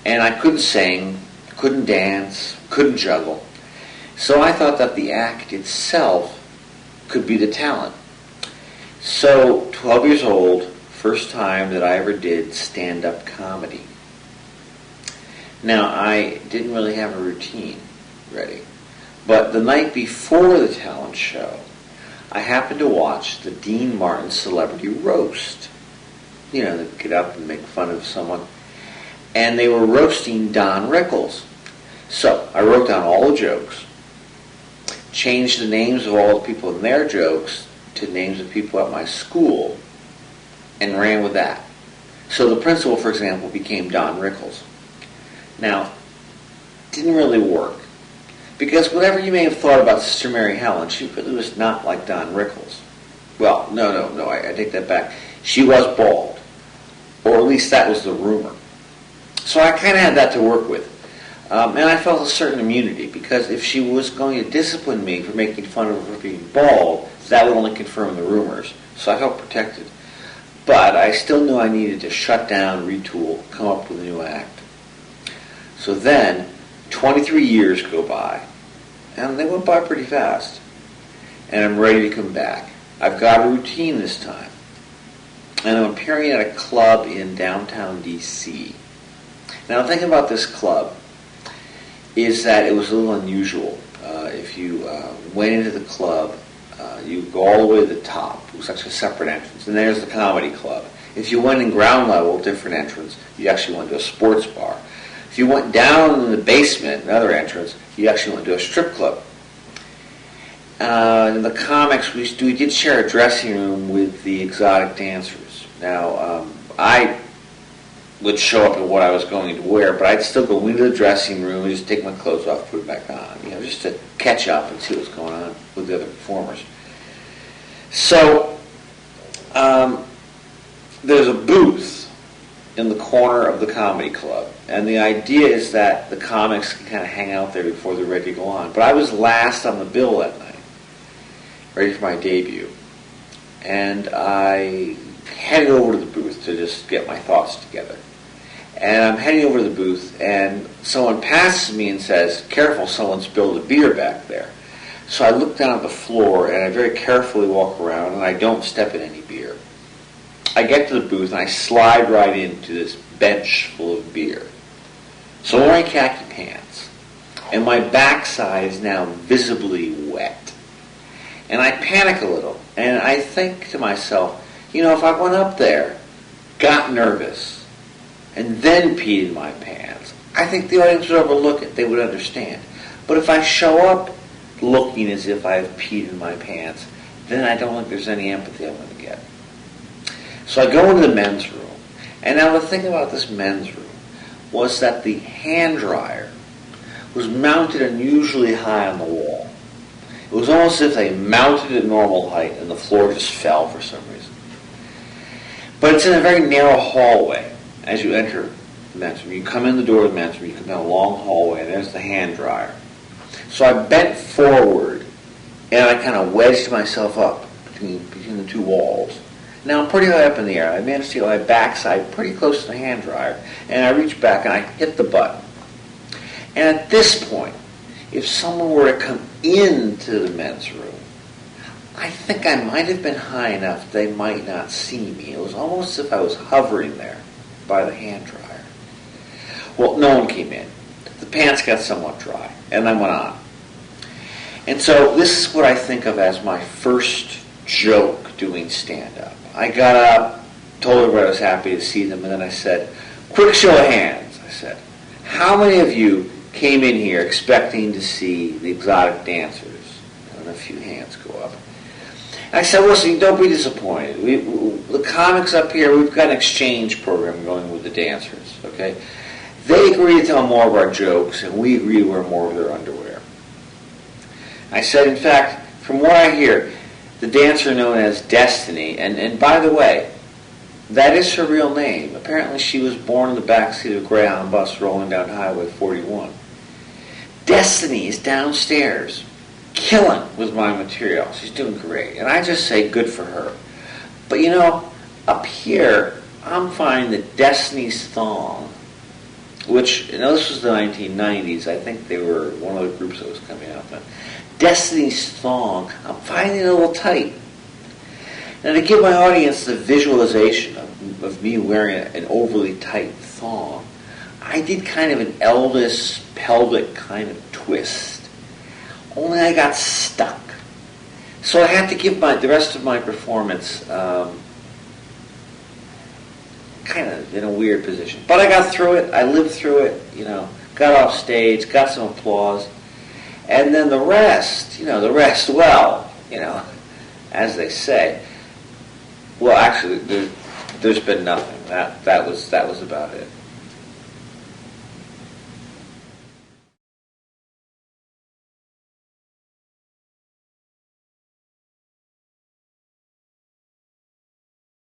And I couldn't sing, couldn't dance, couldn't juggle. So I thought that the act itself could be the talent. So, 12 years old, first time that I ever did stand-up comedy. Now, I didn't really have a routine ready. But the night before the talent show, I happened to watch the Dean Martin Celebrity Roast. You know, they get up and make fun of someone. And they were roasting Don Rickles. So, I wrote down all the jokes, changed the names of all the people in their jokes to names of people at my school, and ran with that. So the principal, for example, became Don Rickles. Now, didn't really work. Because whatever you may have thought about Sister Mary Helen, she really was not like Don Rickles. Well, no, I take that back. She was bald. Or at least that was the rumor. So I kind of had that to work with. And I felt a certain immunity, because if she was going to discipline me for making fun of her being bald, that would only confirm the rumors. So I felt protected. But I still knew I needed to shut down, retool, come up with a new act. So then, 23 years go by, and they went by pretty fast. And I'm ready to come back. I've got a routine this time. And I'm appearing at a club in downtown D.C. Now, the thing about this club is that it was a little unusual. If you went into the club, you go all the way to the top. It was actually a separate entrance. And there's the comedy club. If you went in ground level, different entrance, you actually went to a sports bar. If you went down in the basement, another entrance, you actually went to a strip club. In the comics, we did share a dressing room with the exotic dancers. Now, I would show up in what I was going to wear, but I'd still go into the dressing room and just take my clothes off, put it back on, just to catch up and see what's going on with the other performers. So, there's a booth in the corner of the comedy club, and the idea is that the comics can kind of hang out there before they're ready to go on. But I was last on the bill that night, ready for my debut, and I headed over to the booth to just get my thoughts together. And I'm heading over to the booth, and someone passes me and says, "Careful, someone spilled a beer back there." So I look down at the floor, and I very carefully walk around, and I don't step in any beer. I get to the booth, and I slide right into this bench full of beer. So I'm wearing khaki pants, and my backside is now visibly wet. And I panic a little, and I think to myself, if I went up there, got nervous, and then peed in my pants, I think the audience would overlook it. They would understand. But if I show up looking as if I've peed in my pants, then I don't think there's any empathy I'm going to get. So I go into the men's room. And now the thing about this men's room was that the hand dryer was mounted unusually high on the wall. It was almost as if they mounted it at normal height and the floor just fell for some reason. But it's in a very narrow hallway as you enter the men's room. You come in the door of the men's room, you come down a long hallway, and there's the hand dryer. So I bent forward, and I kind of wedged myself up between the two walls. Now I'm pretty high up in the air. I managed to get my backside pretty close to the hand dryer, and I reach back and I hit the button. And at this point, if someone were to come into the men's room, I think I might have been high enough they might not see me. It was almost as if I was hovering there by the hand dryer. Well, no one came in. The pants got somewhat dry, and I went on. And so this is what I think of as my first joke doing stand-up. I got up, told everybody I was happy to see them, and then I said, "Quick show of hands," I said. "How many of you came in here expecting to see the exotic dancers?" And a few hands go up. And I said, "Listen, don't be disappointed. The comics up here, we've got an exchange program going with the dancers, okay? They agree to tell more of our jokes, and we agree to wear more of their underwear." I said, in fact, from what I hear, the dancer known as Destiny, and by the way, that is her real name. Apparently she was born in the backseat of a Greyhound bus rolling down Highway 41. Destiny is downstairs, killing with my material. She's doing great. And I just say good for her. But up here, I'm finding that Destiny's thong which, this was the 1990s. I think they were one of the groups that was coming out then. Destiny's thong, I'm finding it a little tight. And to give my audience the visualization of me wearing an overly tight thong, I did kind of an Elvis pelvic kind of twist. Only I got stuck. So I had to give the rest of my performance kind of in a weird position. But I got through it. I lived through it, got off stage, got some applause. And then the rest, well, as they say. Well, actually, there's been nothing. That was about it.